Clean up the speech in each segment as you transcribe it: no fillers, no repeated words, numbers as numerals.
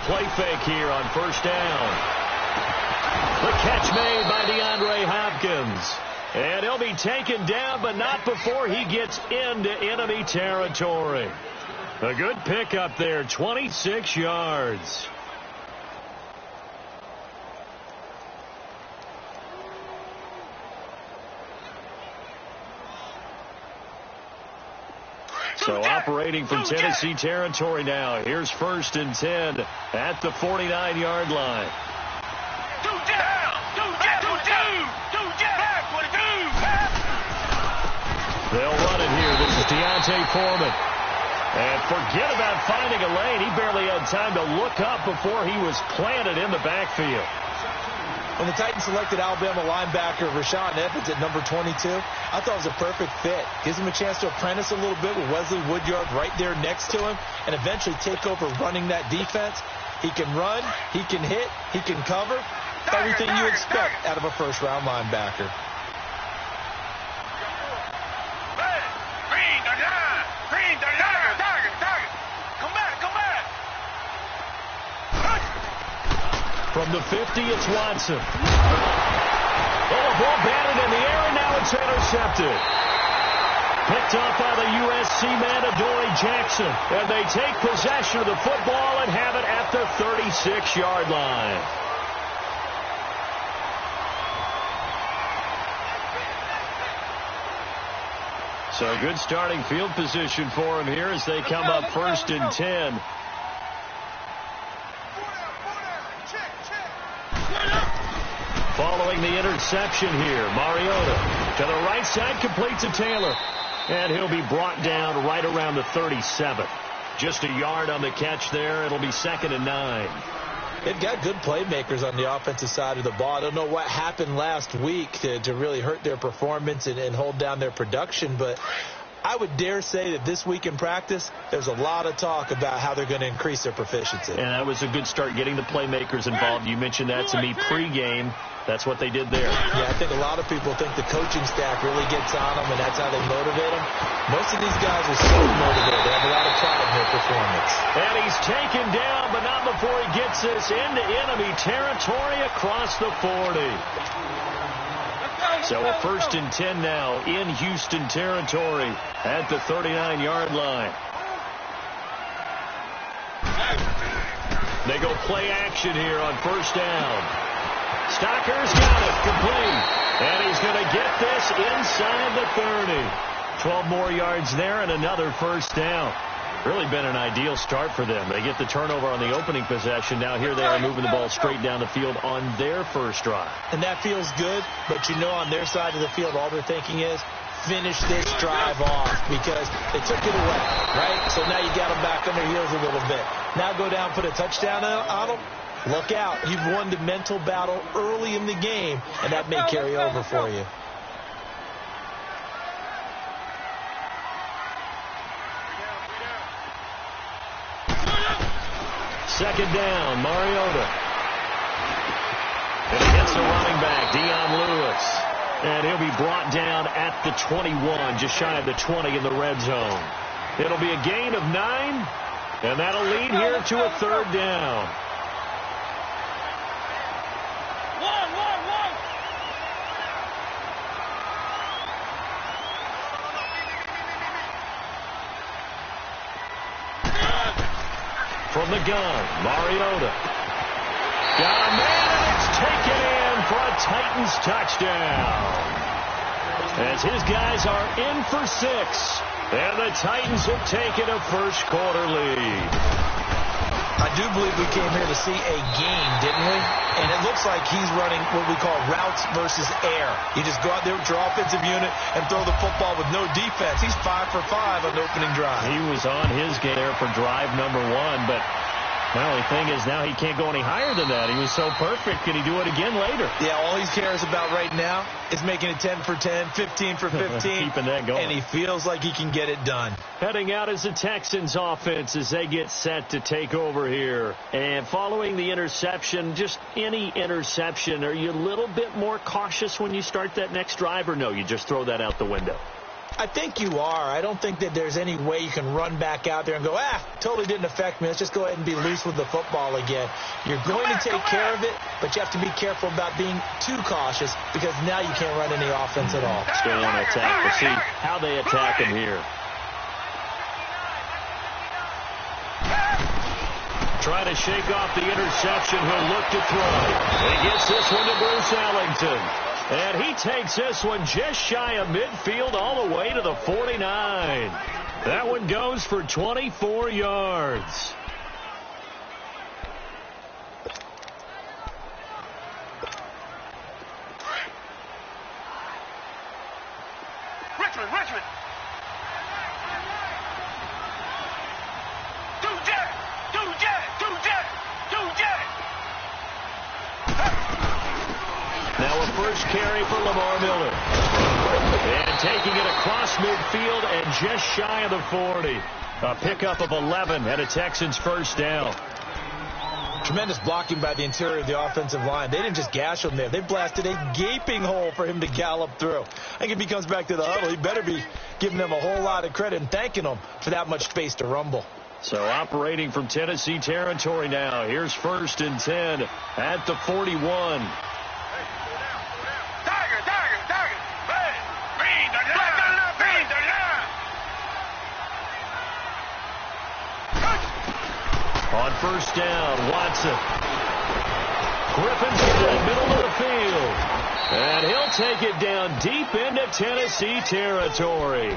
play fake here on first down. The catch made by DeAndre Hopkins. And he'll be taken down, but not before he gets into enemy territory. A good pickup there, 26 yards. So operating from Tennessee territory now. Here's 1st and 10 at the 49-yard line. They'll run it here. This is Deontay Foreman. And forget about finding a lane. He barely had time to look up before he was planted in the backfield. When the Titans selected Alabama linebacker Rashaan Evans at number 22, I thought it was a perfect fit. Gives him a chance to apprentice a little bit with Wesley Woodyard right there next to him and eventually take over running that defense. He can run, he can hit, he can cover. Everything you expect out of a first-round linebacker. From the 50, it's Watson. Oh, a ball batted in the air, and now it's intercepted. Picked off by the USC man, Adoree Jackson. And they take possession of the football and have it at the 36-yard line. So good starting field position for him here as they come up 1st and 10. Following the interception here, Mariota to the right side, completes to Taylor. And he'll be brought down right around the 37. Just a yard on the catch there. It'll be 2nd and 9. They've got good playmakers on the offensive side of the ball. I don't know what happened last week to really hurt their performance and hold down their production, but I would dare say that this week in practice, there's a lot of talk about how they're going to increase their proficiency. And that was a good start, getting the playmakers involved. You mentioned that to me pregame. That's what they did there. Yeah, I think a lot of people think the coaching staff really gets on them, and that's how they motivate them. Most of these guys are so motivated. They have a lot of pride in their performance. And he's taken down, but not before he gets this into enemy territory across the 40. So a 1st and 10 now in Houston territory at the 39-yard line. They go play action here on 1st down. Stocker's got it, complete. And he's going to get this inside the 30. 12 more yards there and another 1st down. Really been an ideal start for them. They get the turnover on the opening possession. Now here they are moving the ball straight down the field on their first drive. And that feels good, but you know on their side of the field all they're thinking is finish this drive off because they took it away, right? So now you got them back on their heels a little bit. Now go down, put a touchdown on them. Look out. You've won the mental battle early in the game, and that may carry over for you. Second down, Mariota. And it hits the running back, Dion Lewis. And he'll be brought down at the 21, just shy of the 20 in the red zone. It'll be a gain of 9, and that'll lead here to a 3rd down. From the gun, Mariota. Got a man, and it's taken in for a Titans touchdown. As his guys are in for 6. And the Titans have taken a first-quarter lead. I do believe we came here to see a game, didn't we? And it looks like he's running what we call routes versus air. You just go out there with your offensive unit and throw the football with no defense. He's 5 for 5 on the opening drive. He was on his game there for drive number 1, but the only thing is now he can't go any higher than that. He was so perfect. Can he do it again later? Yeah, all he cares about right now is making it 10 for 10, 15 for 15. Keeping that going. And he feels like he can get it done. Heading out as the Texans offense as they get set to take over here. And following the interception, just any interception, are you a little bit more cautious when you start that next drive, or no, you just throw that out the window? I think you are. I don't think that there's any way you can run back out there and go, totally didn't affect me. Let's just go ahead and be loose with the football again. You're going to take care of it, but you have to be careful about being too cautious because now you can't run any offense at all. Stay on attack. We'll see how they attack him here. Trying to shake off the interception. He'll look to throw. He gets this one to Bruce Ellington. And he takes this one just shy of midfield all the way to the 49. That one goes for 24 yards. Richmond. Now a first carry for Lamar Miller. And taking it across midfield and just shy of the 40. A pickup of 11 and a Texans first down. Tremendous blocking by the interior of the offensive line. They didn't just gash him there. They blasted a gaping hole for him to gallop through. I think if he comes back to the huddle, he better be giving them a whole lot of credit and thanking them for that much space to rumble. So operating from Tennessee territory now. Here's 1st and 10 at the 41. On first down, Watson. Griffin's in the middle of the field. And he'll take it down deep into Tennessee territory.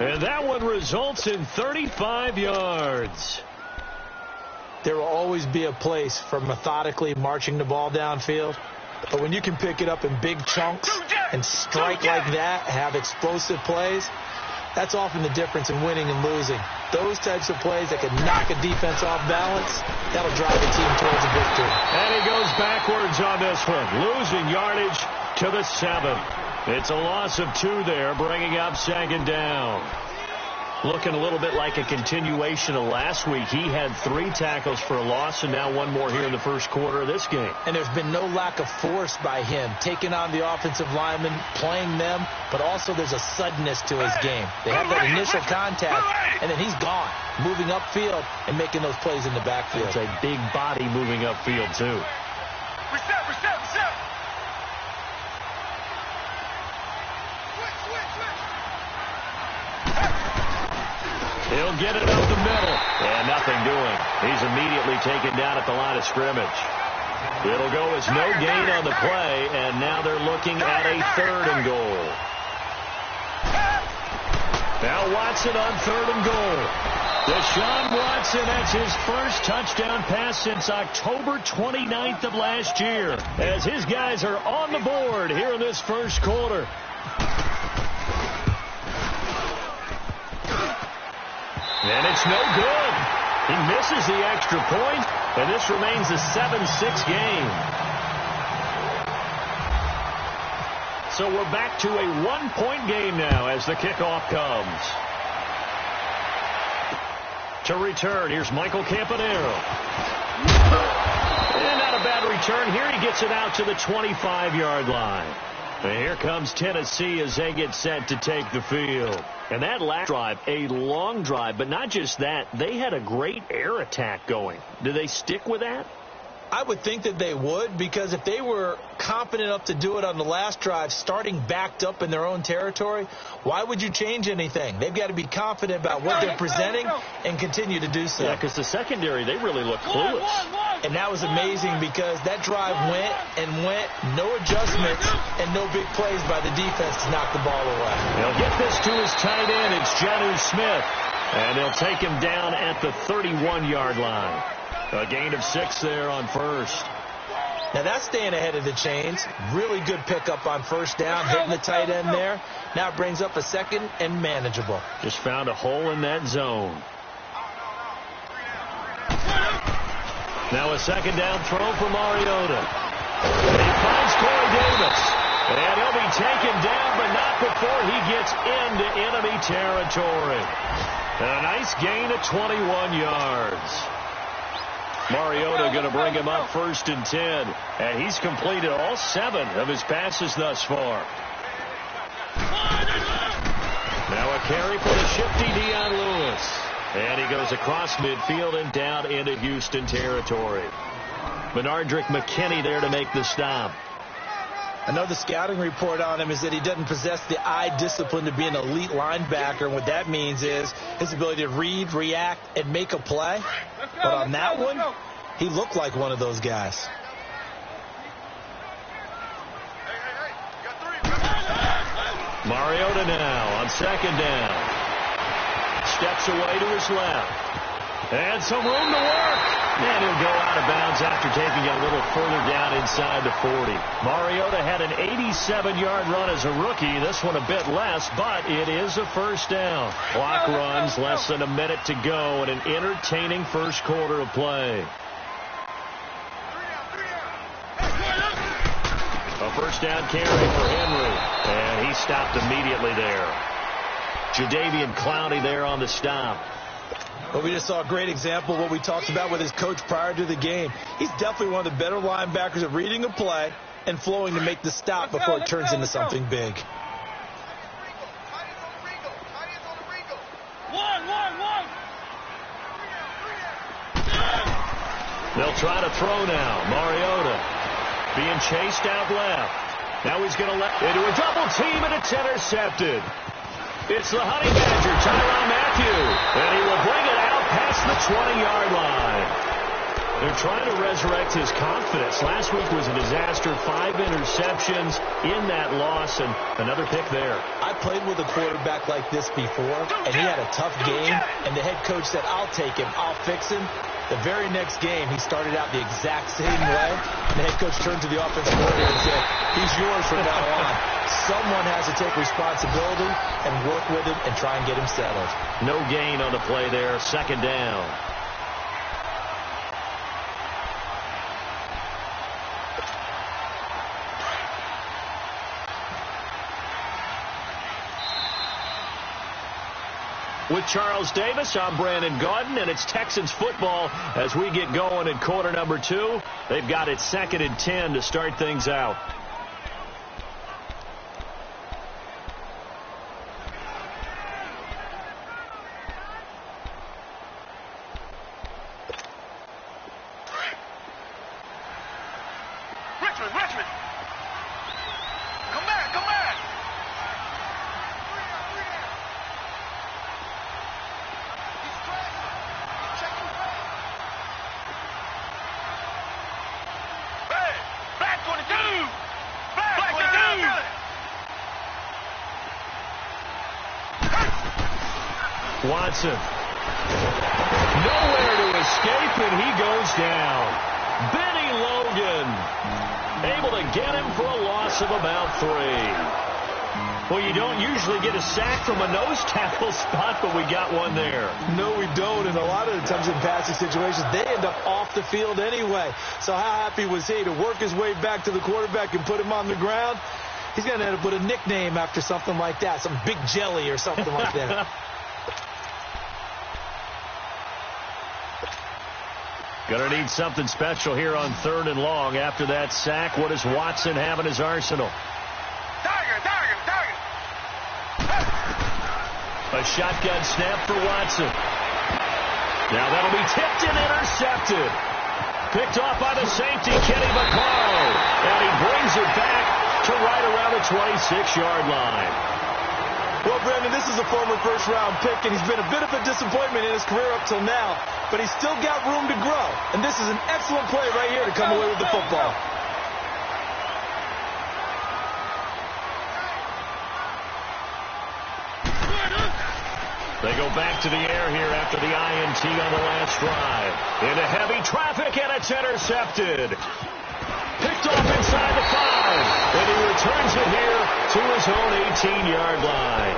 And that one results in 35 yards. There will always be a place for methodically marching the ball downfield. But when you can pick it up in big chunks and strike like that, have explosive plays, that's often the difference in winning and losing. Those types of plays that can knock a defense off balance, that'll drive a team towards a victory. And he goes backwards on this one, losing yardage to the 7. It's a loss of 2 there, bringing up 2nd down. Looking a little bit like a continuation of last week. He had 3 tackles for a loss, and now 1 more here in the first quarter of this game. And there's been no lack of force by him, taking on the offensive linemen, playing them, but also there's a suddenness to his game. They have that initial contact, and then he's gone, moving upfield and making those plays in the backfield. It's a big body moving upfield, too. Reset. He'll get it up the middle. And nothing doing. He's immediately taken down at the line of scrimmage. It'll go as no gain on the play, and now they're looking at a 3rd and goal. Now Watson on 3rd and goal. Deshaun Watson, that's his first touchdown pass since October 29th of last year, as his guys are on the board here in this first quarter. And it's no good. He misses the extra point, and this remains a 7-6 game. So we're back to a 1-point game now as the kickoff comes. To return, here's Michael Campanero. And not a bad return here. He gets it out to the 25-yard line. And here comes Tennessee as they get set to take the field. And that last drive, a long drive, but not just that, they had a great air attack going. Do they stick with that? I would think that they would, because if they were confident enough to do it on the last drive, starting backed up in their own territory, why would you change anything? They've got to be confident about what they're presenting and continue to do so. Yeah, because the secondary, they really look clueless. And that was amazing because that drive went and went, no adjustments and no big plays by the defense to knock the ball away. They'll get this to his tight end. It's Jonnu Smith. And they'll take him down at the 31-yard line. A gain of 6 there on first. Now that's staying ahead of the chains. Really good pickup on first down, hitting the tight end there. Now it brings up a 2nd and manageable. Just found a hole in that zone. Now a 2nd down throw for Mariota. And he finds Corey Davis. And he'll be taken down, but not before he gets into enemy territory. And a nice gain of 21 yards. Mariota going to bring him up 1st and 10. And he's completed all 7 of his passes thus far. Carry for the shifty Dion Lewis. And he goes across midfield and down into Houston territory. Benardrick McKinney there to make the stop. I know the scouting report on him is that he doesn't possess the eye discipline to be an elite linebacker. And what that means is his ability to read, react, and make a play. But on that one, he looked like one of those guys. Mariota now on second down. Steps away to his left. And some room to work. And he'll go out of bounds after taking it a little further down inside the 40. Mariota had an 87-yard run as a rookie. This one a bit less, but it is a first down. Clock runs, less than a minute to go, and an entertaining first quarter of play. A first down carry for Henry. And he stopped immediately there. Jadeveon Clowney there on the stop. Well, we just saw a great example of what we talked about with his coach prior to the game. He's definitely one of the better linebackers at reading a play and flowing to make the stop before it turns into something big. They'll try to throw now. Mariota being chased out left. Now he's going to let into a double team, and it's intercepted. It's the Honey Badger, Tyrann Mathieu, and he will bring it out past the 20-yard line. They're trying to resurrect his confidence. Last week was a disaster, 5 interceptions in that loss, and another pick there. I played with a quarterback like this before, and he had a tough game, and the head coach said, I'll take him, I'll fix him. The very next game, he started out the exact same way. The head coach turned to the offensive coordinator and said, he's yours from now on. Someone has to take responsibility and work with him and try and get him settled. No gain on the play there. Second down. With Charles Davis, I'm Brandon Gaudin, and it's Texans football as we get going in quarter number 2. They've got it 2nd and 10 to start things out. Richmond! Come back! Black 22! Black 22! Watson. Nowhere to escape, and he goes down. Benny Logan able to get him for a loss of about 3. Well, you don't usually get a sack from a nose tackle spot, but we got one there. No, we don't, and a lot of the times in passing situations, they end up off the field anyway. So how happy was he to work his way back to the quarterback and put him on the ground? He's going to end up with a nickname after something like that, some Big Jelly or something like that. Going to need something special here on 3rd and long. After that sack, what does Watson have in his arsenal? Target! A shotgun snap for Watson. Now that'll be tipped and intercepted. Picked off by the safety, Kenny Vaccaro. And he brings it back to right around the 26-yard line. Well, Brandon, this is a former first-round pick, and he's been a bit of a disappointment in his career up till now, but he's still got room to grow, and this is an excellent play right here to come away with the football. They go back to the air here after the INT on the last drive. Into heavy traffic, and it's intercepted. Picked off inside the 5, and he returns it here to his own 18-yard line.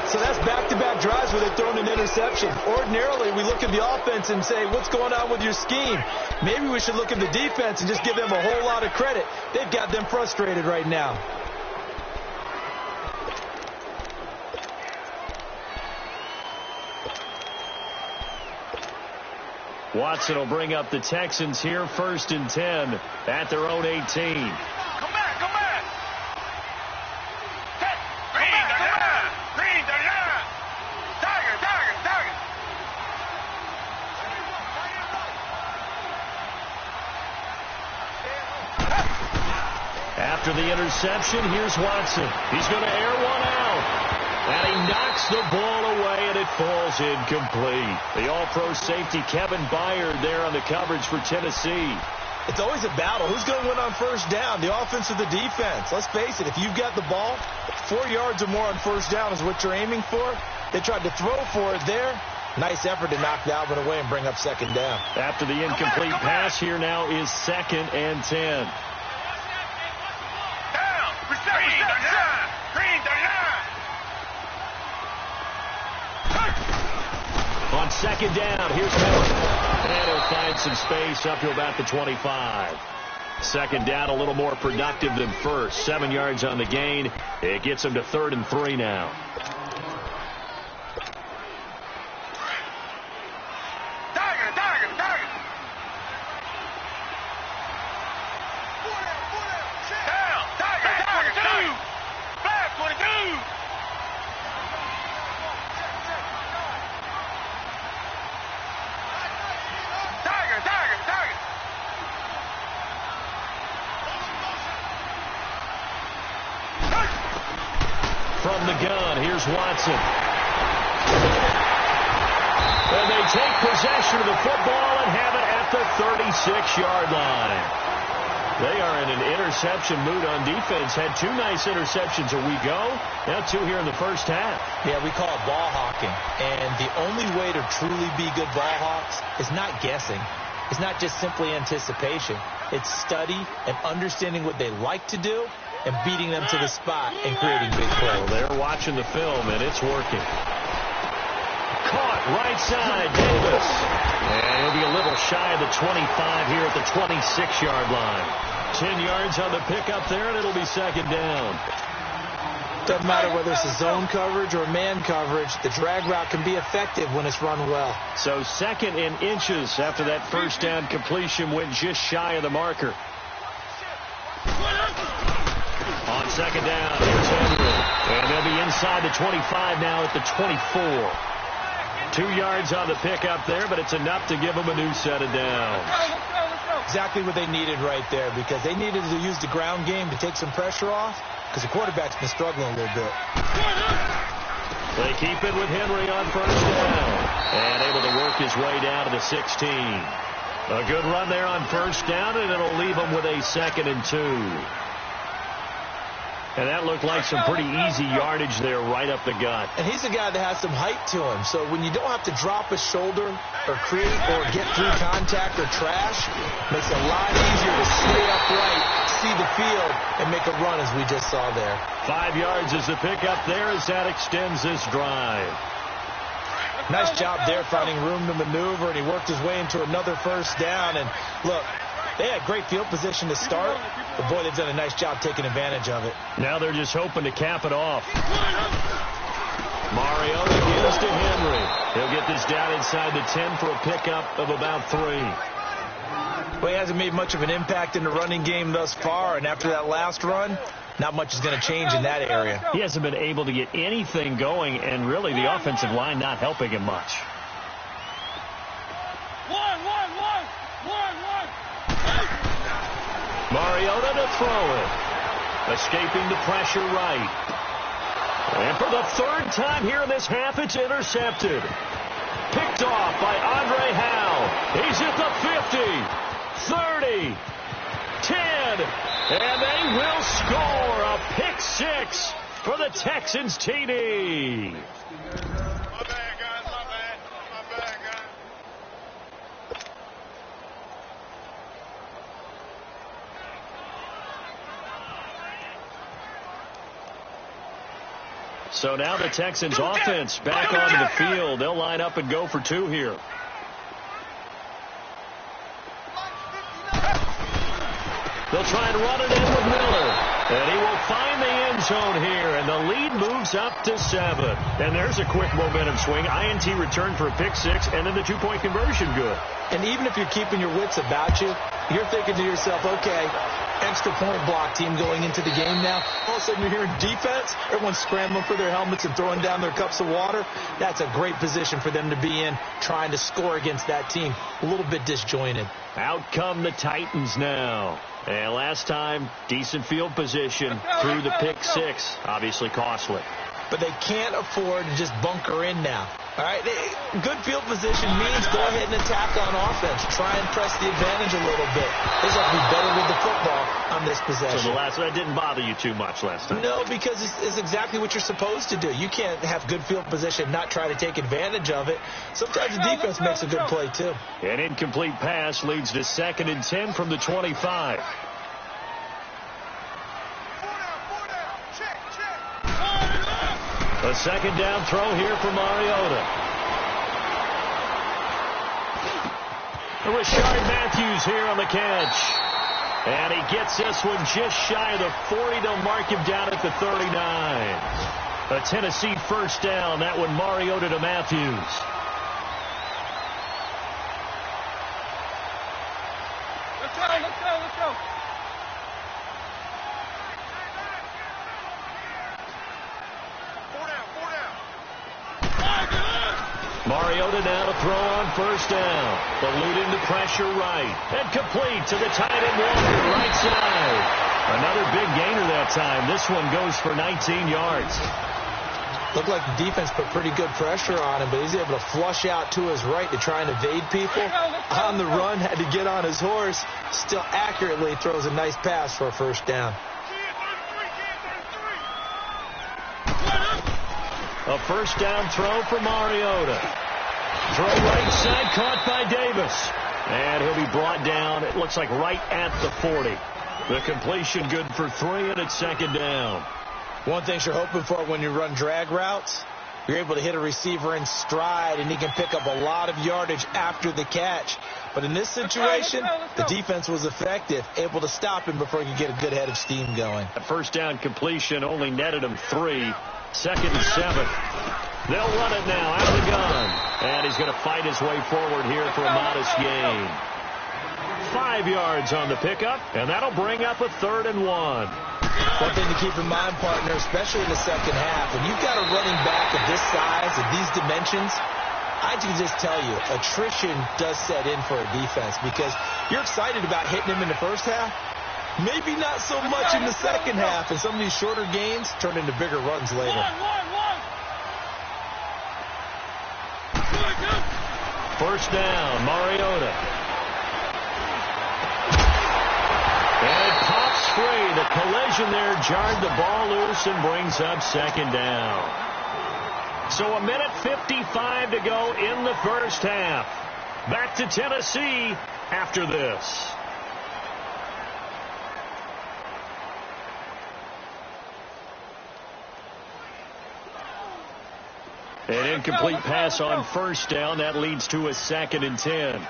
So that's back-to-back drives where they've thrown an interception. Ordinarily, we look at the offense and say, what's going on with your scheme? Maybe we should look at the defense and just give them a whole lot of credit. They've got them frustrated right now. Watson will bring up the Texans here 1st and 10 at their own 18. Come back! Green, 39! After the interception, here's Watson. He's going to air one out. And he knocks the ball away, and it falls incomplete. The all-pro safety Kevin Byard there on the coverage for Tennessee. It's always a battle. Who's going to win on first down, the offense or the defense? Let's face it, if you've got the ball, 4 yards or more on first down is what you're aiming for. They tried to throw for it there. Nice effort to knock Dalvin away and bring up second down. After the incomplete pass, here now is 2nd and 10. Down. Green 39. Green 39. On 2nd down, here's Miller. And he'll find some space up to about the 25. 2nd down, a little more productive than first. 7 yards on the gain. It gets him to 3rd and 3 now. From the gun, here's Watson. And they take possession of the football and have it at the 36-yard line. They are in an interception mood on defense. Had 2 nice interceptions a week ago. Now 2 here in the first half. Yeah, we call it ball hawking. And the only way to truly be good ball hawks is not guessing. It's not just simply anticipation. It's study and understanding what they like to do and beating them to the spot and creating big plays. Well, they're watching the film, and it's working. Caught right side, Davis. And he'll be a little shy of the 25 here at the 26-yard line. 10 yards on the pickup there, and it'll be 2nd down. Doesn't matter whether it's a zone coverage or man coverage, the drag route can be effective when it's run well. So 2nd and inches after that first down completion went just shy of the marker. On 2nd down, here's Henry. And they'll be inside the 25 now at the 24. 2 yards on the pickup there, but it's enough to give them a new set of downs. Exactly what they needed right there, because they needed to use the ground game to take some pressure off, because the quarterback's been struggling a little bit. They keep it with Henry on first down. And able to work his way down to the 16. A good run there on first down, and it'll leave them with a 2nd and 2. And that looked like some pretty easy yardage there right up the gut. And he's a guy that has some height to him. So when you don't have to drop a shoulder or create or get through contact or trash, it makes it a lot easier to stay upright, see the field, and make a run as we just saw there. 5 yards is the pickup there as that extends this drive. Nice job there finding room to maneuver, and he worked his way into another first down. And look, they had great field position to start, but boy, they've done a nice job taking advantage of it. Now they're just hoping to cap it off. Mariota gives to Henry. He'll get this down inside the 10 for a pickup of about 3. Well, he hasn't made much of an impact in the running game thus far, and after that last run, not much is going to change in that area. He hasn't been able to get anything going, and really the offensive line not helping him much. Mariota to throw it. Escaping the pressure right. And for the 3rd time here in this half, it's intercepted. Picked off by Andre Howe. He's at the 50, 30, 10, and they will score a pick 6 for the Texans TD. So now the Texans offense back onto the field. They'll line up and go for 2 here. They'll try and run it in with Miller. And he will find the end zone here. And the lead moves up to 7. And there's a quick momentum swing. INT return for a pick 6. And then the 2-point conversion good. And even if you're keeping your wits about you, You're thinking to yourself, okay, extra point block team going into the game now. All of a sudden you're hearing defense. Everyone's scrambling for their helmets and throwing down their cups of water. That's a great position for them to be in, trying to score against that team. A little bit disjointed. Out come the Titans now. And last time, decent field position through the pick six. Obviously costly. But they can't afford to just bunker in now. All right, good field position means go ahead and attack on offense. Try and press the advantage a little bit. They just have to be better with the football on this possession. So that didn't bother you too much last time? No, because it's exactly what you're supposed to do. You can't have good field position and not try to take advantage of it. Sometimes the defense makes a good play, too. An incomplete pass leads to 2nd and 10 from the 25. A 2nd down throw here for Mariota. Rashard Matthews here on the catch. And he gets this one just shy of the 40. They'll mark him down at the 39. A Tennessee first down. That one Mariota to Matthews. Let's go. Mariota now to throw on first down. Eluding the pressure right. And complete to the tight end Walker, right side. Another big gainer that time. This one goes for 19 yards. Looked like the defense put pretty good pressure on him, but he's able to flush out to his right to try and evade people. On the run, had to get on his horse. Still accurately throws a nice pass for a first down. A first down throw for Mariota. Throw right side, caught by Davis. And he'll be brought down, it looks like right at the 40. The completion good for 3, and it's 2nd down. One thing you're hoping for when you run drag routes, you're able to hit a receiver in stride, and he can pick up a lot of yardage after the catch. But in this situation, the defense was effective, able to stop him before he could get a good head of steam going. That first down completion only netted him 3. 2nd and 7. They'll run it now out of the gun. And he's going to fight his way forward here for a modest gain. 5 yards on the pickup, and that'll bring up a 3rd and 1. One thing to keep in mind, partner, especially in the second half, when you've got a running back of this size, of these dimensions, I can just tell you, attrition does set in for a defense because you're excited about hitting him in the first half. Maybe not so much in the second half, and some of these shorter gains turn into bigger runs later. First down, Mariota. And it pops free. The collision there jarred the ball loose and brings up 2nd down. So 1:55 to go in the first half. Back to Tennessee after this. An incomplete pass on first down. That leads to a 2nd and 10.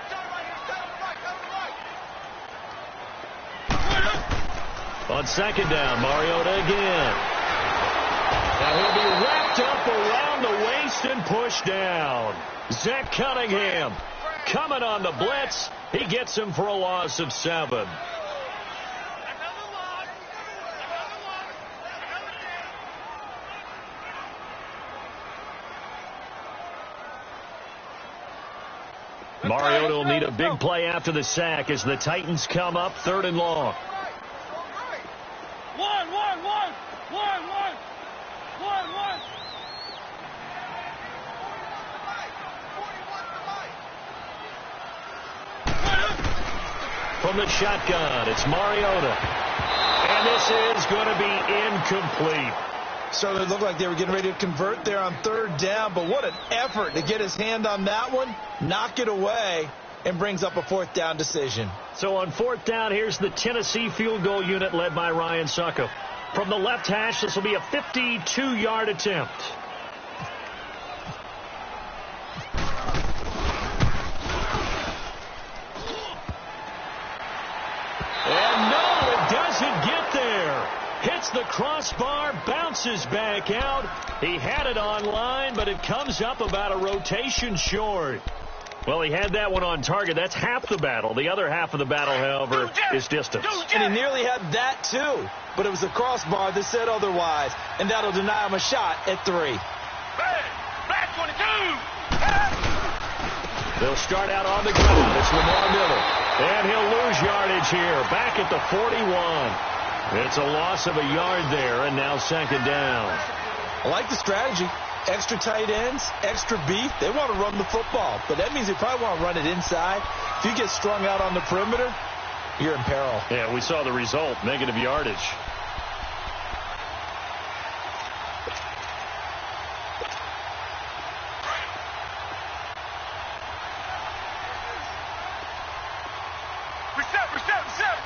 On 2nd down, Mariota again. Now he'll be wrapped up around the waist and pushed down. Zach Cunningham coming on the blitz. He gets him for a loss of 7. Mariota will need a big play after the sack as the Titans come up 3rd and long. From the shotgun, it's Mariota. And this is going to be incomplete. So it looked like they were getting ready to convert there on 3rd down, but what an effort to get his hand on that one, knock it away, and brings up a 4th down decision. So on 4th down, here's the Tennessee field goal unit led by RBsoccer. From the left hash, this will be a 52-yard attempt. And no, it doesn't get there. Hits the crossbar, bounces back out. He had it online, but it comes up about a rotation short. Well, he had that one on target. That's half the battle. The other half of the battle, however, is distance. And he nearly had that, too. But it was a crossbar that said otherwise. And that'll deny him a shot at 3. Back 22. They'll start out on the ground. It's Lamar Miller. And he'll lose yardage here. Back at the 41. It's a loss of a yard there, and now second down. I like the strategy. Extra tight ends, extra beef. They want to run the football, but that means they probably want to run it inside. If you get strung out on the perimeter, you're in peril. Yeah, we saw the result, negative yardage. Reset.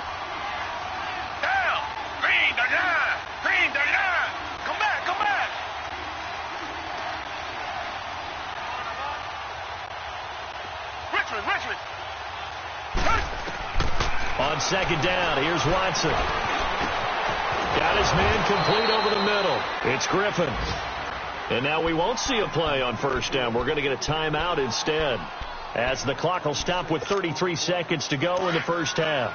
Down. Green the line. Come back. Richmond. On second down, here's Watson. Got his man complete over the middle. It's Griffin. And now we won't see a play on first down. We're going to get a timeout instead, as the clock will stop with 33 seconds to go in the first half.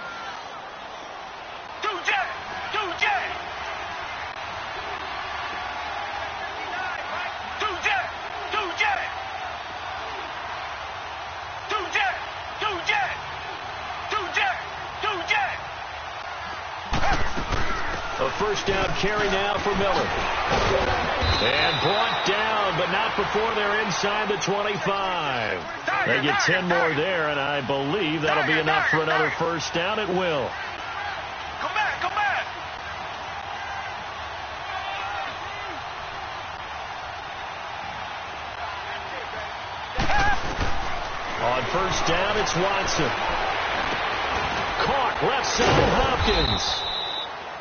A first down carry now for Miller. And brought down, but not before they're inside the 25. They get 10 more there, and I believe that'll be enough for another first down. It will. Come back. On first down, it's Watson. Caught left side, Hopkins.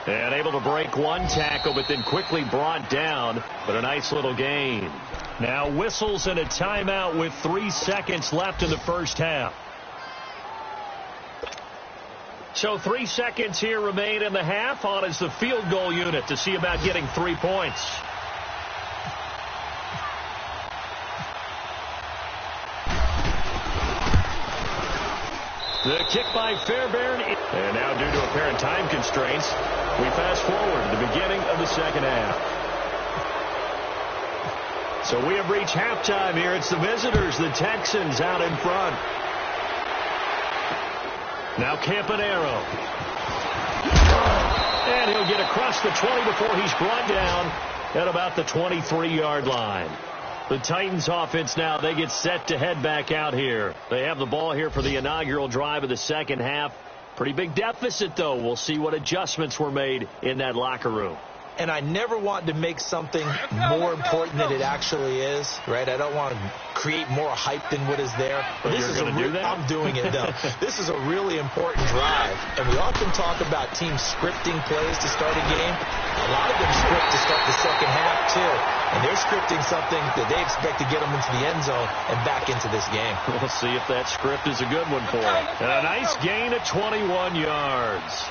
And able to break one tackle, but then quickly brought down. But a nice little gain. Now whistles and a timeout with 3 seconds left in the first half. So 3 seconds here remain in the half. On is the field goal unit to see about getting 3 points. The kick by Fairbairn. And now, due to apparent time constraints, we fast forward to the beginning of the second half. So we have reached halftime here. It's the visitors, the Texans, out in front. Now Campanaro. And he'll get across the 20 before he's brought down at about the 23-yard line. The Titans offense now, they get set to head back out here. They have the ball here for the inaugural drive of the second half. Pretty big deficit, though. We'll see what adjustments were made in that locker room. And I never want to make something more important than it actually is, right? I don't want to create more hype than what is there. But this is going to do that? I'm doing it, though. This is a really important drive. And we often talk about teams scripting plays to start a game. A lot of them script to start the second half, too. And they're scripting something that they expect to get them into the end zone and back into this game. We'll see if that script is a good one for them. And a nice gain at 21 yards.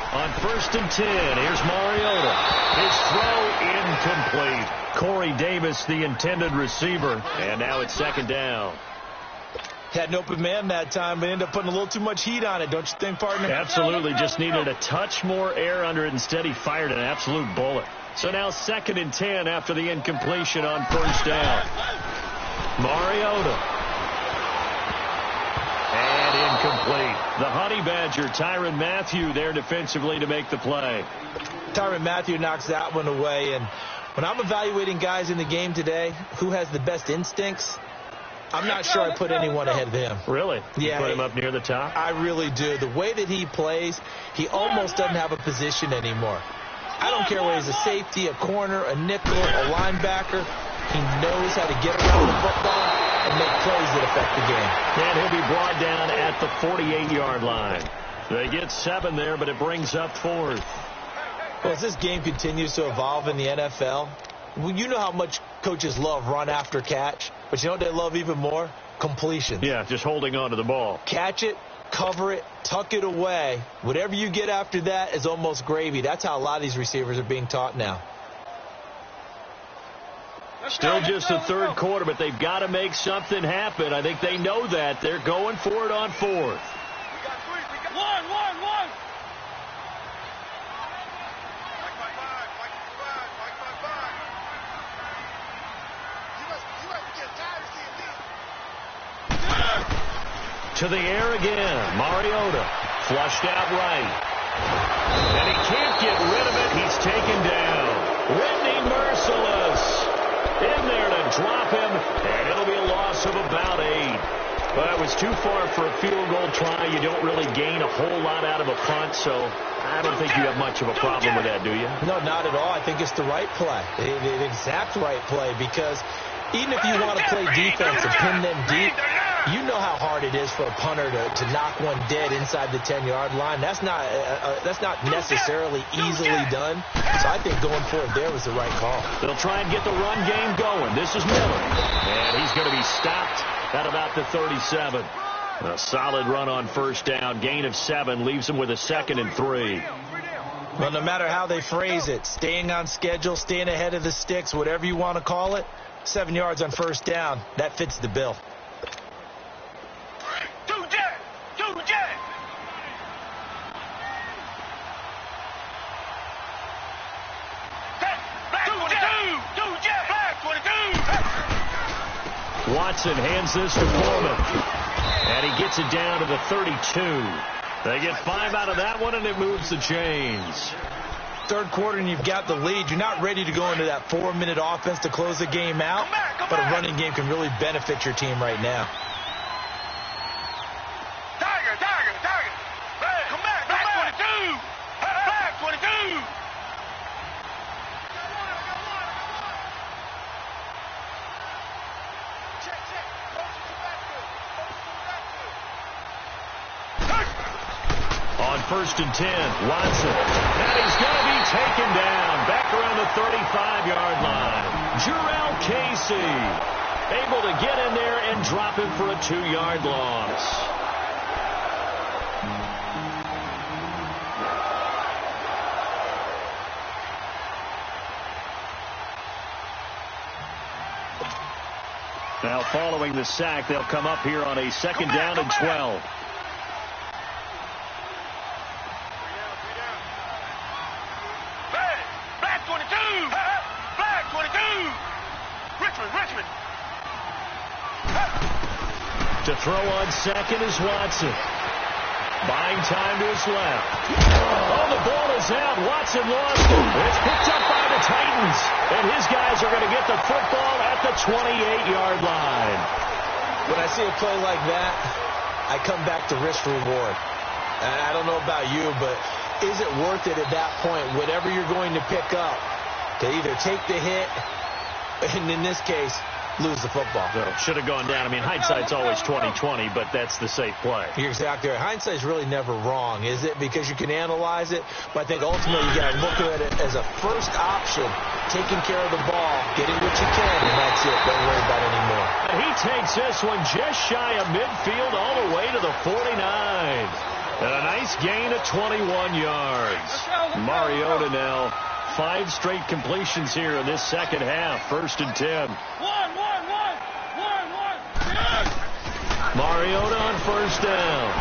On first and 10, here's Mariota. His throw incomplete. Corey Davis, the intended receiver. And now it's second down. Had an open man that time, but ended up putting a little too much heat on it, don't you think, partner? Absolutely. Just needed a touch more air under it. Instead, he fired an absolute bullet. So now second and 10 after the incompletion on first down. Mariota. And incomplete. The Honey Badger, Tyrann Mathieu, there defensively to make the play. Tyrann Mathieu knocks that one away. And when I'm evaluating guys in the game today, who has the best instincts, I'm not sure I put anyone ahead of him. Really? Yeah. You put him up near the top? I really do. The way that he plays, he almost doesn't have a position anymore. I don't care whether he's a safety, a corner, a nickel, a linebacker. He knows how to get around the football and make plays that affect the game. And he'll be brought down at the 48-yard line. They get 7 there, but it brings up 4th. Well, as this game continues to evolve in the NFL, you know how much coaches love run after catch, but you know what they love even more? Completion. Yeah, just holding on to the ball. Catch it, cover it, tuck it away. Whatever you get after that is almost gravy. That's how a lot of these receivers are being taught now. Still just the third quarter, but they've got to make something happen. I think they know that. They're going for it on fourth. We got three. We got one. Mike by five. You must get tired of seeing me. To the air again. Mariota flushed out right. And he can't get rid of it. He's taken down. Whitney Merciless in there to drop him, and it'll be a loss of about 8. But it was too far for a field goal try. You don't really gain a whole lot out of a punt, so I don't think you have much of a problem with that, do you? No, not at all. I think it's the right play, the exact right play, because even if you want to play defense and pin them deep, you know how hard it is for a punter to knock one dead inside the 10-yard line. That's not necessarily easily done. So I think going for it there was the right call. They'll try and get the run game going. This is Miller, and he's going to be stopped at about the 37. A solid run on first down. Gain of 7 leaves him with a 2nd and 3. Well, no matter how they phrase it, staying on schedule, staying ahead of the sticks, whatever you want to call it, 7 yards on first down, that fits the bill. Watson hands this to Foreman, and he gets it down to the 32. They get 5 out of that one, and it moves the chains. Third quarter, and you've got the lead. You're not ready to go into that 4-minute offense to close the game out, but a running game can really benefit your team right now. Tiger. Come back. Black 22. Black 22. On 1st and 10, Watson. And he's going to be taken down back around the 35-yard line. Jarrell Casey able to get in there and drop him for a 2-yard loss. Now following the sack, they'll come up here on a 2nd down and 12. To throw on 2nd is Watson. Buying time to his left. Oh, the ball is out. Watson lost it. It's picked up by the Titans. And his guys are going to get the football at the 28-yard line. When I see a play like that, I come back to risk reward. And I don't know about you, but is it worth it at that point, whatever you're going to pick up, to either take the hit, and in this case, lose the football? So should have gone down. I mean, hindsight's always 20/20, but that's the safe play. You're exactly right. Hindsight's really never wrong, is it? Because you can analyze it, but I think ultimately you got to look at it as a first option, taking care of the ball, getting what you can, and that's it. Don't worry about it anymore. And he takes this one just shy of midfield all the way to the 49. And a nice gain of 21 yards. Mariota now 5 straight completions here in this second half. 1st and 10. Mariota on 1st down.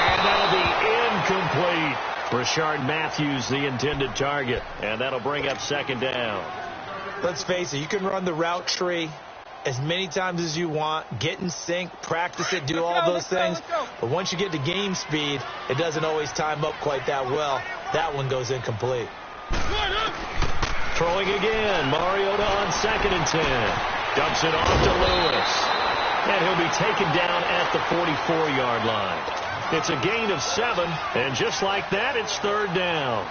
And that'll be incomplete. Rashard Matthews, the intended target. And that'll bring up 2nd down. Let's face it, you can run the route tree as many times as you want, get in sync, practice it, do all those things. But once you get to game speed, it doesn't always time up quite that well. That one goes incomplete. Throwing again. Mariota on 2nd and 10. Dumps it off to Lewis. And he'll be taken down at the 44-yard line. It's a gain of 7, and just like that, it's 3rd down.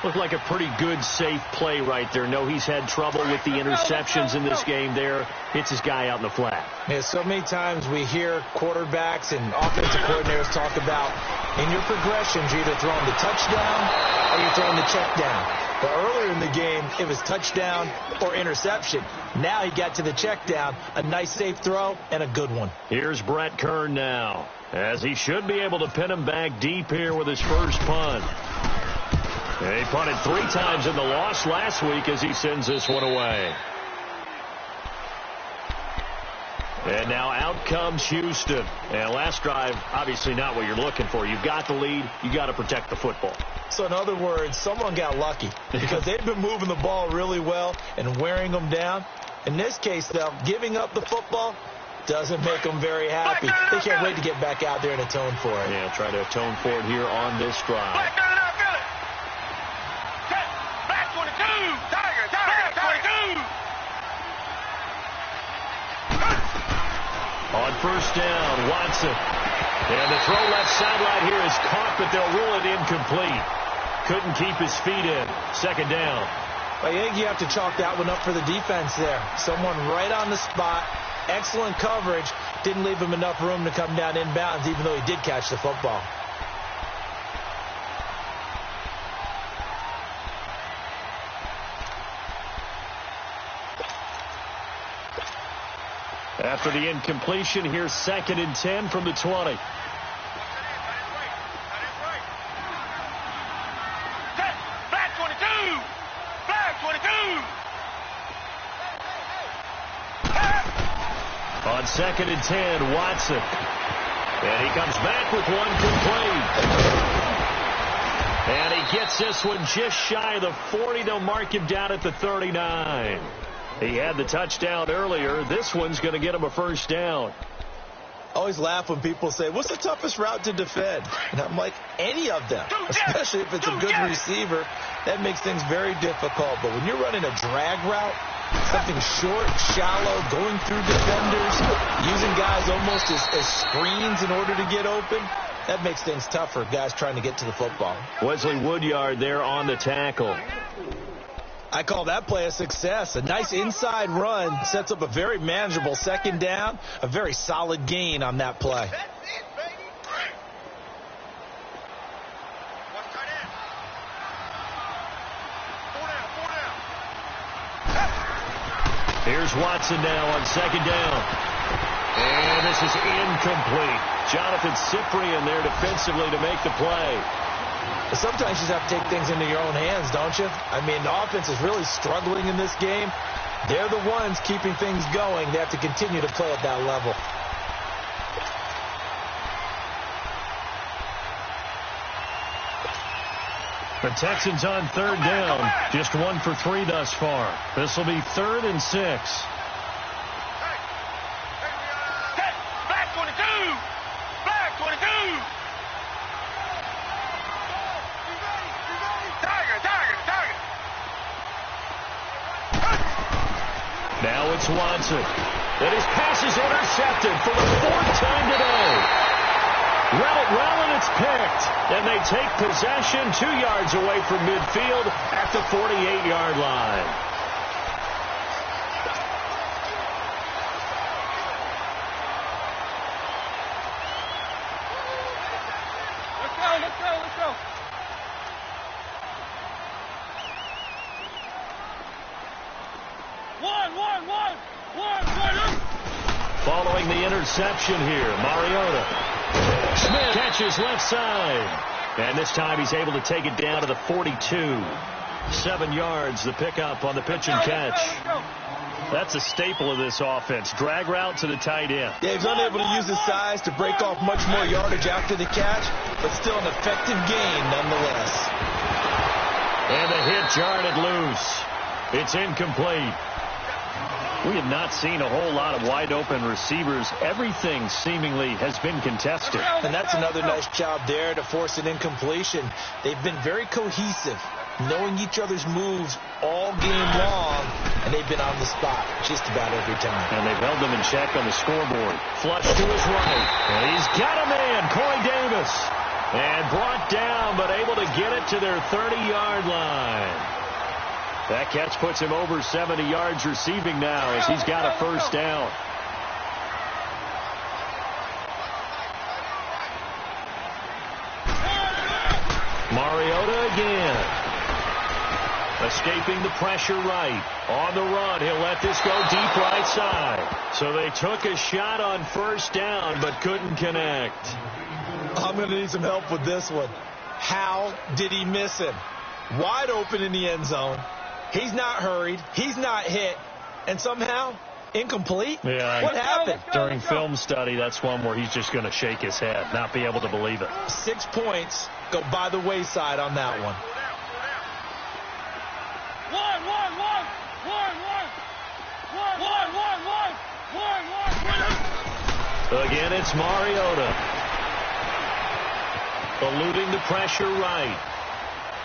Looked like a pretty good, safe play right there. No, he's had trouble with the interceptions in this game there. Hits his guy out in the flat. Yeah, so many times we hear quarterbacks and offensive coordinators talk about in your progressions, you're either throwing the touchdown or you're throwing the check down. But earlier in the game, it was touchdown or interception. Now he got to the check down, a nice safe throw, and a good one. Here's Brett Kern now, as he should be able to pin him back deep here with his first punt. He punted 3 times in the loss last week as he sends this one away. And now out comes Houston. And last drive, obviously not what you're looking for. You've got the lead. You got to protect the football. So in other words, someone got lucky because they've been moving the ball really well and wearing them down. In this case, though, giving up the football doesn't make them very happy. They can't wait to get back out there and atone for it. Yeah, try to atone for it here on this drive. Back 22. Tiger. 22. On first down, Watson. And the throw left sideline here is caught, but they'll rule it incomplete. Couldn't keep his feet in. Second down. I think you have to chalk that one up for the defense there. Someone right on the spot. Excellent coverage. Didn't leave him enough room to come down inbounds, even though he did catch the football. After the incompletion, here's 2nd and 10 from the 20. Flag 22. Flag 22. On 2nd and 10, Watson. And he comes back with one complete. And he gets this one just shy of the 40. They'll mark him down at the 39. He had the touchdown earlier. This one's going to get him a first down. I always laugh when people say, what's the toughest route to defend? And I'm like, any of them, especially if it's a good receiver. That makes things very difficult. But when you're running a drag route, something short, shallow, going through defenders, using guys almost as screens in order to get open, that makes things tough for guys trying to get to the football. Wesley Woodyard there on the tackle. I call that play a success. A nice inside run sets up a very manageable second down, a very solid gain on that play. That's it, baby. Watch tight end. 4 down. Here's Watson now on second down. And this is incomplete. Jonathan Cyprien there defensively to make the play. Sometimes you just have to take things into your own hands, don't you? I mean, the offense is really struggling in this game. They're the ones keeping things going. They have to continue to play at that level. The Texans on third down. Just 1 for 3 thus far. This will be 3rd and 6. Flag 22. Flag 22. Tiger. Now it's Watson. And his pass is intercepted for the 4th time today. Well, and it's picked. And they take possession 2 yards away from midfield at the 48-yard line. Let's go. One. Following the interception here, Mariota. Smith catches left side. And this time he's able to take it down to the 42. 7 yards, the pickup on the pitch and catch. That's a staple of this offense. Drag route to the tight end. Yeah, he's unable to use his size to break off much more yardage after the catch, but still an effective gain nonetheless. And the hit jarred it loose. It's incomplete. We have not seen a whole lot of wide-open receivers. Everything seemingly has been contested. And that's another nice job there to force an incompletion. They've been very cohesive, knowing each other's moves all game long, and they've been on the spot just about every time. And they've held them in check on the scoreboard. Flush to his right. And he's got a man, Corey Davis. And brought down, but able to get it to their 30-yard line. That catch puts him over 70 yards receiving now as he's got a first down. Mariota again. Escaping the pressure right. On the run, he'll let this go deep right side. So they took a shot on first down but couldn't connect. I'm going to need some help with this one. How did he miss him? Wide open in the end zone. He's not hurried. He's not hit. And somehow Incomplete? Yeah. What happened? During film study, that's one where he's just going to shake his head, not be able to believe it. 6 points go by the wayside on that one. Again, it's Mariota. Eluding the pressure right.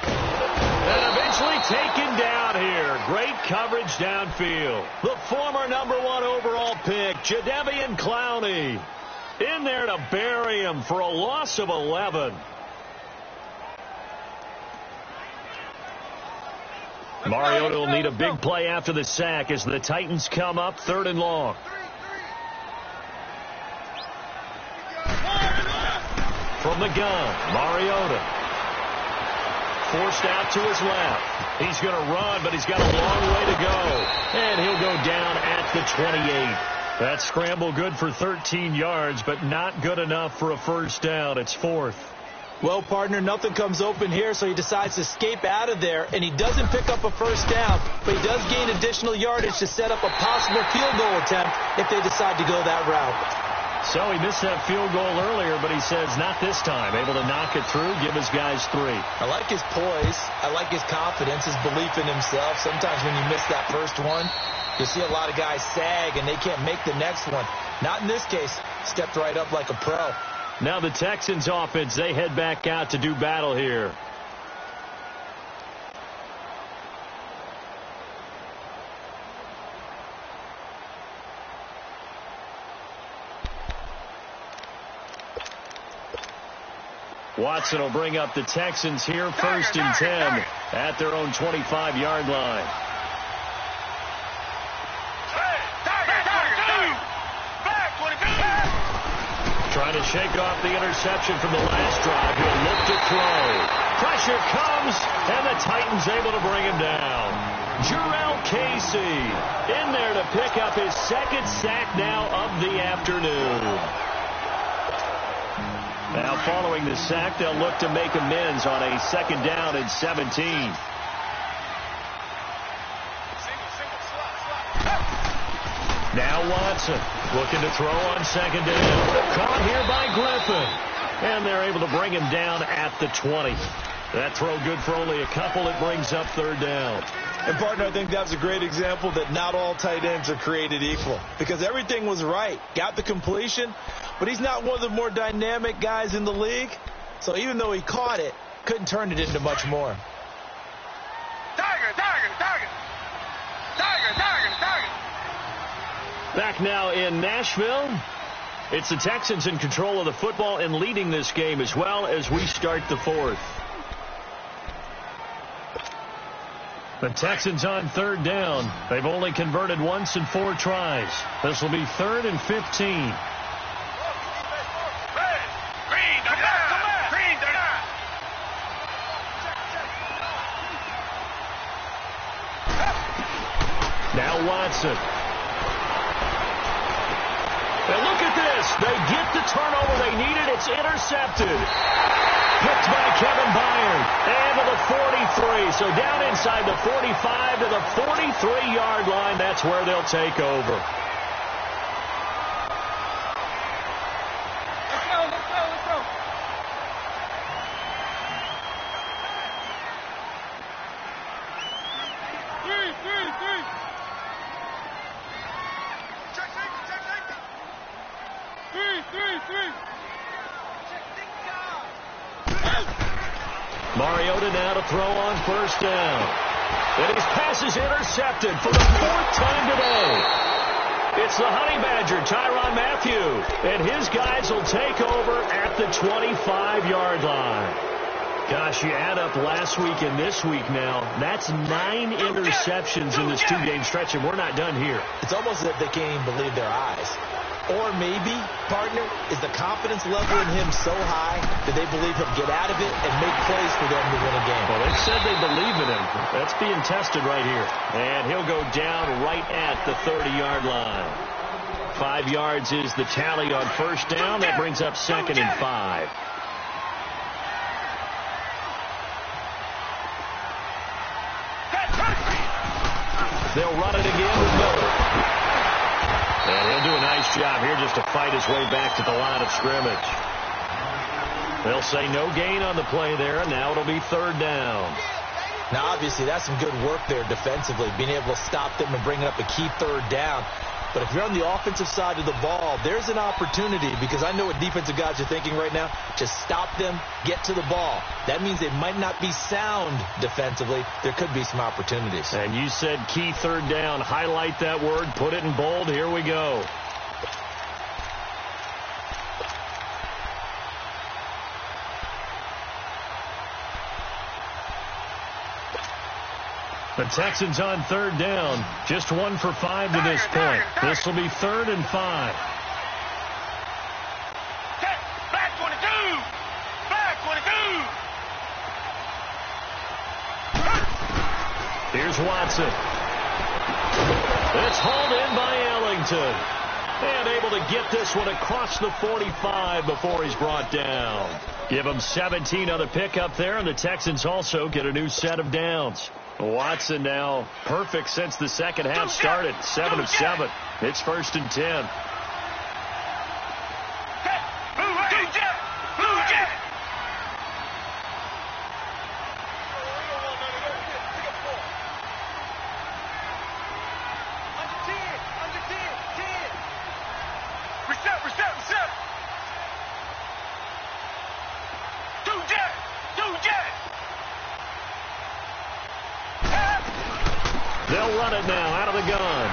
And eventually taken down here. Great coverage downfield. The former #1 overall pick, Jadeveon Clowney, in there to bury him for a loss of 11. Mariota will need a big play after the sack as the Titans come up 3rd and long. From the gun, Mariota. Forced out to his left. He's going to run, but he's got a long way to go. And he'll go down at the 28. That scramble good for 13 yards, but not good enough for a first down. It's 4th. Well, partner, nothing comes open here, so he decides to escape out of there, and he doesn't pick up a first down, but he does gain additional yardage to set up a possible field goal attempt if they decide to go that route. So he missed that field goal earlier, but he says not this time. Able to knock it through, give his guys 3. I like his poise. I like his confidence, his belief in himself. Sometimes when you miss that first one, you see a lot of guys sag, and they can't make the next one. Not in this case. Stepped right up like a pro. Now the Texans offense, they head back out to do battle here. Watson will bring up the Texans here, 1st and 10 at their own 25-yard line. Trying to shake off the interception from the last drive. He'll look to throw. Pressure comes, and the Titans able to bring him down. Jurrell Casey in there to pick up his 2nd sack now of the afternoon. Now, following the sack, they'll look to make amends on a 2nd down and 17. Now Watson looking to throw on 2nd down. Caught here by Griffin. And they're able to bring him down at the 20. That throw good for only a couple. It brings up 3rd down. And, partner, I think that was a great example that not all tight ends are created equal. Because everything was right. Got the completion, but he's not one of the more dynamic guys in the league. So even though he caught it, couldn't turn it into much more. Tiger, tiger, tiger. Tiger, tiger, tiger. Back now in Nashville. It's the Texans in control of the football and leading this game as well as we start the 4th. The Texans on 3rd down. They've only converted once in 4 tries. This will be 3rd and 15. Now Watson. And look at this. They get the turnover they needed. It's intercepted. Picked by Kevin Byard. And to the 43. So down inside the 45 to the 43-yard line. That's where they'll take over. Let's go. Three. Check safety. Three. Mariota now to throw on 1st down. And his pass is intercepted for the 4th time today. It's the Honey Badger, Tyrann Mathieu. And his guys will take over at the 25-yard line. Gosh, you add up last week and this week now. That's 9 interceptions in this 2-game stretch, and we're not done here. It's almost as if they can't even believe their eyes. Or maybe, partner, is the confidence level in him so high that they believe he'll get out of it and make plays for them to win a game. Well, they said they believe in him. That's being tested right here. And he'll go down right at the 30-yard line. 5 yards is the tally on 1st down. That brings up 2nd and 5. They'll run it again with Miller. manages to fight his way back to the line of scrimmage. They'll say no gain on the play there, and now it'll be third down. Now, obviously, that's some good work there defensively, being able to stop them and bring up a key third down. But if you're on the offensive side of the ball, there's an opportunity, because I know what defensive guys are thinking right now. Just stop them, get to the ball. That means they might not be sound defensively. There could be some opportunities. And you said key third down. Highlight that word. Put it in bold. Here we go. The Texans on third down. Just 1 for 5 to this point. This will be 3rd and 5. Back 22. Back 22. Here's Watson. It's hauled in by Ellington. And able to get this one across the 45 before he's brought down. Give him 17 on the pickup there, and the Texans also get a new set of downs. Watson now perfect since the second half started. 7 of 7. It's 1st and 10. They'll run it now out of the gun.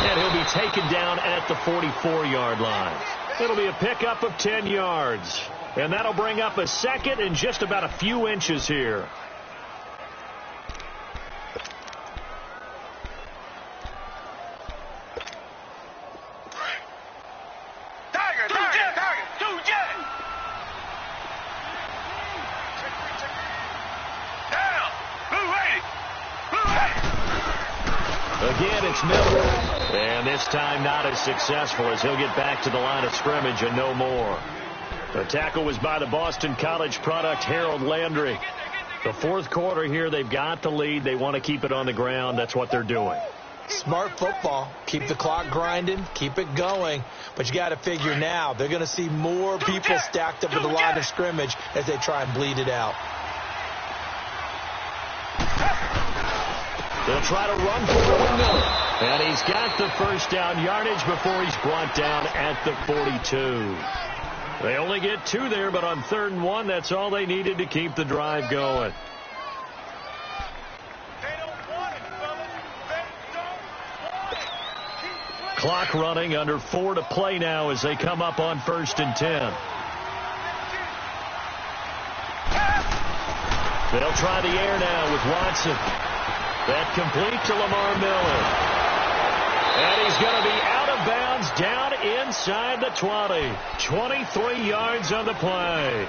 And he'll be taken down at the 44-yard line. It'll be a pickup of 10 yards. And that'll bring up a second and just about a few inches here. Again, it's Miller. And this time not as successful, as he'll get back to the line of scrimmage and no more. The tackle was by the Boston College product, Harold Landry. The 4th quarter here, they've got the lead. They want to keep it on the ground. That's what they're doing. Smart football. Keep the clock grinding. Keep it going. But you got to figure now, they're going to see more people stacked up at the line of scrimmage as they try and bleed it out. They'll try to run for it with Miller. And he's got the first down yardage before he's brought down at the 42. They only get 2 there, but on 3rd and 1, that's all they needed to keep the drive going. Clock running, under 4 to play now as they come up on 1st and 10. They'll try the air now with Watson. That complete to Lamar Miller. And he's going to be out of bounds down inside the 20. 23 yards on the play.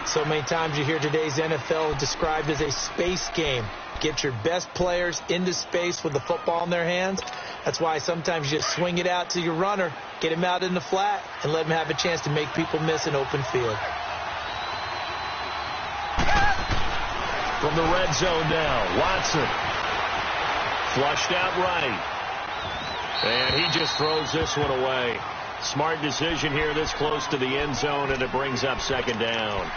So many times you hear today's NFL described as a space game. Get your best players into space with the football in their hands. That's why sometimes you just swing it out to your runner, get him out in the flat, and let him have a chance to make people miss an open field. From the red zone now, Watson. Flushed out right. And he just throws this one away. Smart decision here this close to the end zone, and it brings up 2nd down.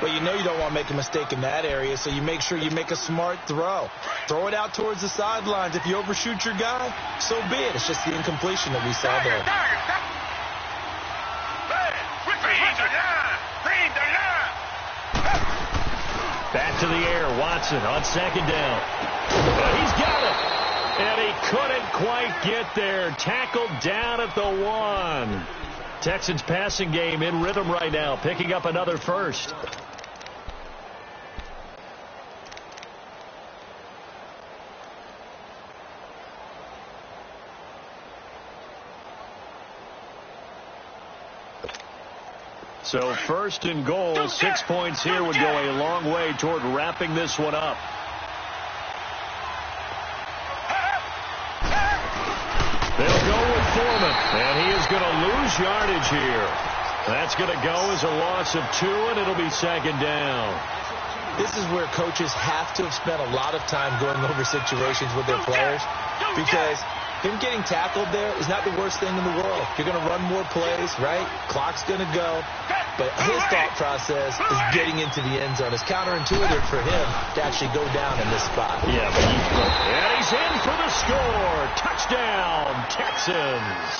Well, you know you don't want to make a mistake in that area, so you make sure you make a smart throw. Throw it out towards the sidelines. If you overshoot your guy, so be it. It's just the incompletion that we saw there. Back to the air, Watson on 2nd down. He's got it. And he couldn't quite get there. Tackled down at the 1. Texans passing game in rhythm right now, picking up another first. So 1st and goal, 6 points here would go a long way toward wrapping this one up. They'll go with Foreman, and he is going to lose yardage here. That's going to go as a loss of 2, and it'll be 2nd down. This is where coaches have to have spent a lot of time going over situations with their players, because Him getting tackled there is not the worst thing in the world. You're going to run more plays, right? Clock's going to go. But his thought process is getting into the end zone. It's counterintuitive for him to actually go down in this spot. Yeah, and he's in for the score. Touchdown, Texans.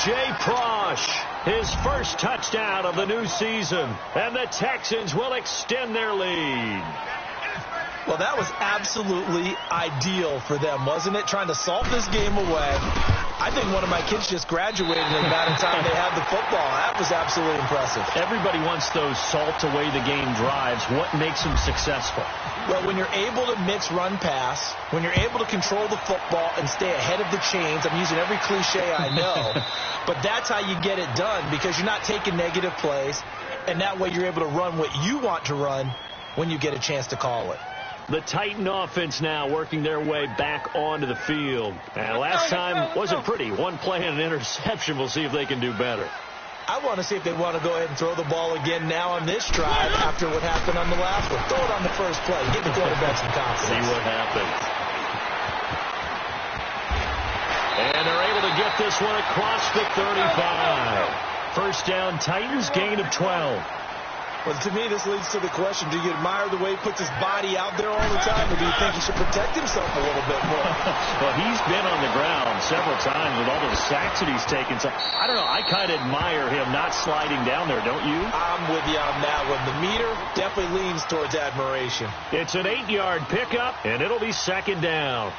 Jay Prosh, his first touchdown of the new season. And the Texans will extend their lead. Well, that was absolutely ideal for them, wasn't it? Trying to salt this game away. I think one of my kids just graduated in the amount of time they had the football. That was absolutely impressive. Everybody wants those salt-away-the-game drives. What makes them successful? Well, when you're able to mix run-pass, when you're able to control the football and stay ahead of the chains, I'm using every cliche I know, but that's how you get it done because you're not taking negative plays, and that way you're able to run what you want to run when you get a chance to call it. The Titan offense now working their way back onto the field. And last time wasn't pretty. One play and an interception. We'll see if they can do better. I want to see if they want to go ahead and throw the ball again now on this drive after what happened on the last one. Throw it on the first play. Get the quarterback some confidence. See what happens. And they're able to get this one across the 35. First down, Titans, gain of 12. Well, to me, this leads to the question, do you admire the way he puts his body out there all the time, or do you think he should protect himself a little bit more? Well, he's been on the ground several times with all those sacks that he's taken. So, I don't know, I kind of admire him not sliding down there, don't you? I'm with you on that one. The meter definitely leans towards admiration. It's an 8-yard pickup, and it'll be second down.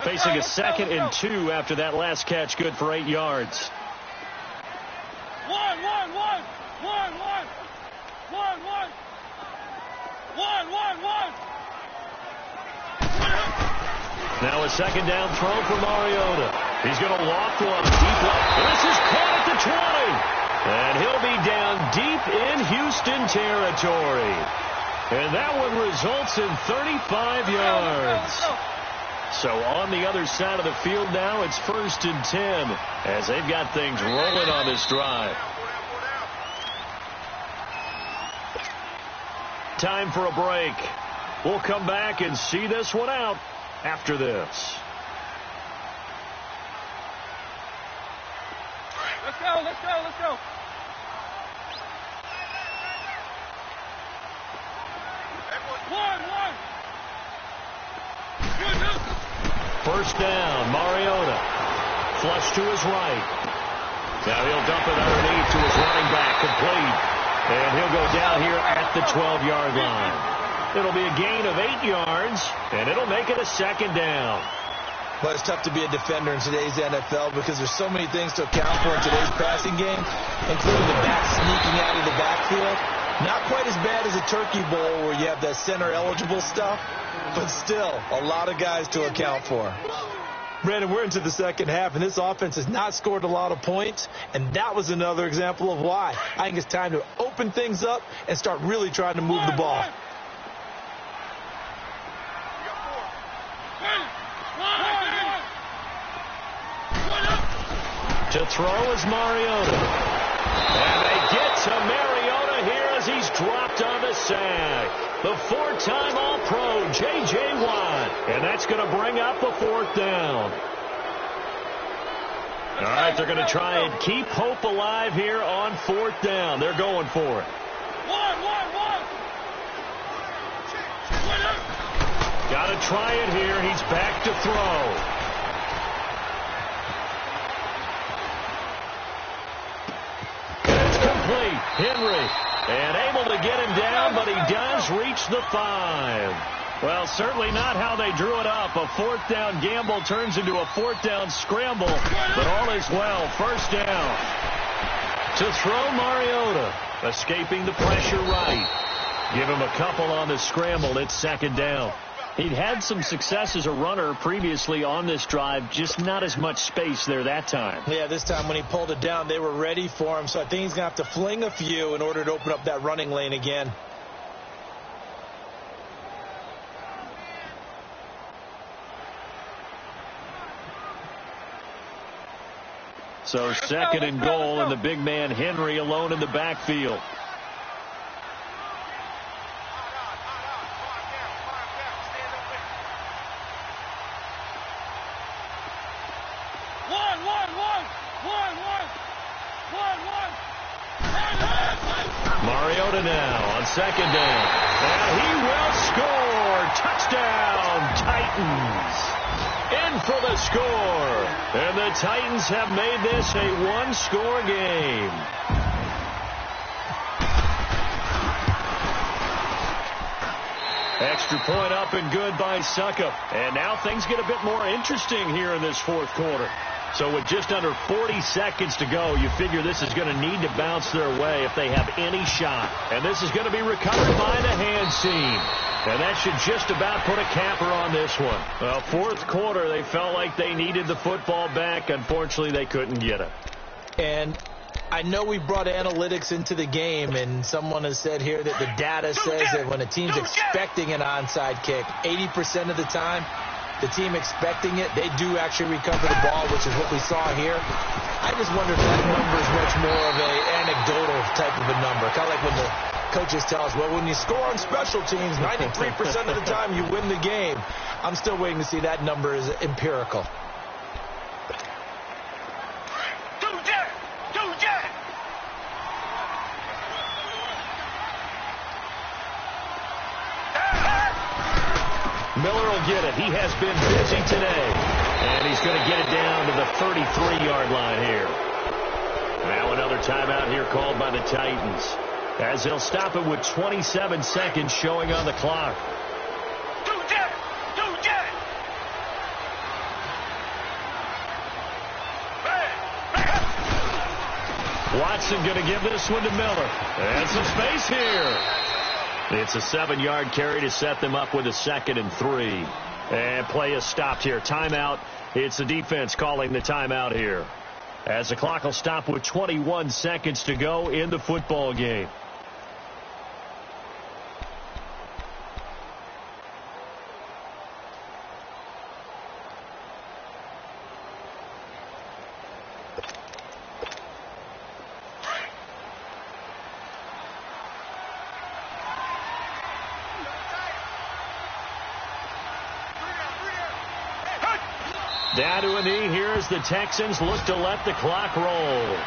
Facing a 2nd and 2 after that last catch, good for 8 yards. Now a second down throw for Mariota. He's going to loft one deep left. This is caught at the 20. And he'll be down deep in Houston territory. And that one results in 35 yards. So on the other side of the field now, it's 1st and 10 as they've got things rolling on this drive. Time for a break. We'll come back and see this one out after this. Let's go, let's go, let's go. One. First down, Mariota. Flush to his right. Now he'll dump it underneath to his running back, complete. And he'll go down here at the 12-yard line. It'll be a gain of 8 yards, and it'll make it a second down. Well, it's tough to be a defender in today's NFL because there's so many things to account for in today's passing game, including the back sneaking out of the backfield. Not quite as bad as a turkey bowl where you have that center-eligible stuff, but still a lot of guys to account for. Brandon, we're into the second half, and this offense has not scored a lot of points, and that was another example of why. I think it's time to open things up and start really trying to move the ball. To throw is Mariota. And they get to Mariota here as he's dropped on the sack. The 4-time All-Pro, J.J. Watt. And that's going to bring up the 4th down. All right, they're going to try and keep hope alive here on 4th down. They're going for it. Got to try it here. He's back to throw. Henry, and able to get him down, but he does reach the 5. Well, certainly not how they drew it up. A 4th down gamble turns into a 4th down scramble, but all is well. First down. To throw Mariota, escaping the pressure right. Give him a couple on the scramble. It's second down. He'd had some success as a runner previously on this drive, just not as much space there that time. Yeah, this time when he pulled it down, they were ready for him, so I think he's going to have to fling a few in order to open up that running lane again. So second and goal, and the big man Henry alone in the backfield. Mariota now on second down. And he will score. Touchdown, Titans. In for the score. And the Titans have made this a one-score game. Extra point up and good by Suckup. And now things get a bit more interesting here in this fourth quarter. So with just under 40 seconds to go, you figure this is going to need to bounce their way if they have any shot. And this is going to be recovered by the hands team. And that should just about put a capper on this one. Well, fourth quarter, they felt like they needed the football back. Unfortunately, they couldn't get it. And I know we brought analytics into the game, and someone has said here that the data says that when a team's expecting an onside kick, 80% of the time, the team expecting it, they do actually recover the ball, which is what we saw here. I just wonder if that number is much more of an anecdotal type of a number. Kind of like when the coaches tell us, well, when you score on special teams, 93% of the time you win the game. I'm still waiting to see that number is empirical. Miller will get it. He has been busy today. And he's going to get it down to the 33-yard line here. Now another timeout here called by the Titans, as they'll stop it with 27 seconds showing on the clock. Watson going to give this one to Miller. And some space here. It's a 7-yard carry to set them up with a 2nd and 3. And play is stopped here. Timeout. It's the defense calling the timeout here, as the clock will stop with 21 seconds to go in the football game. Down to a knee here as the Texans look to let the clock roll.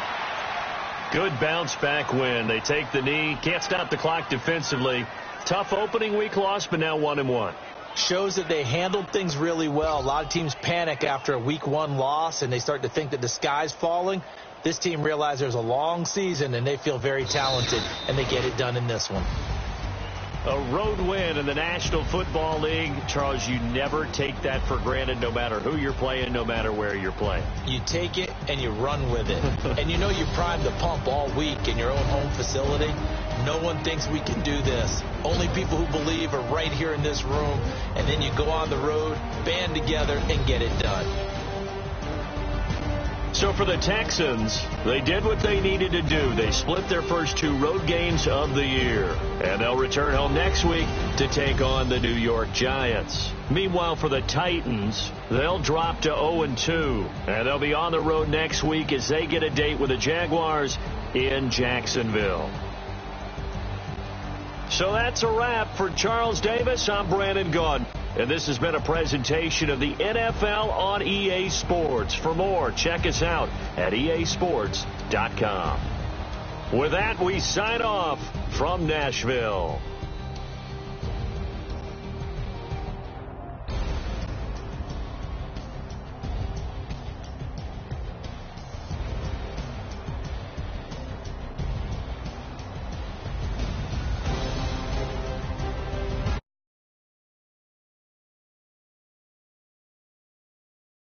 Good bounce back win. They take the knee. Can't stop the clock defensively. Tough opening week loss, but now 1-1. Shows that they handled things really well. A lot of teams panic after a week 1 loss, and they start to think that the sky's falling. This team realizes there's a long season, and they feel very talented, and they get it done in this one. A road win in the National Football League. Charles, you never take that for granted, no matter who you're playing, no matter where you're playing. You take it and you run with it. And you know you primed the pump all week in your own home facility. No one thinks we can do this. Only people who believe are right here in this room. And then you go on the road, band together, and get it done. So for the Texans, they did what they needed to do. They split their first 2 road games of the year. And they'll return home next week to take on the New York Giants. Meanwhile, for the Titans, they'll drop to 0-2. And they'll be on the road next week as they get a date with the Jaguars in Jacksonville. So that's a wrap. For Charles Davis, I'm Brandon Gaudin. And this has been a presentation of the NFL on EA Sports. For more, check us out at easports.com. With that, we sign off from Nashville.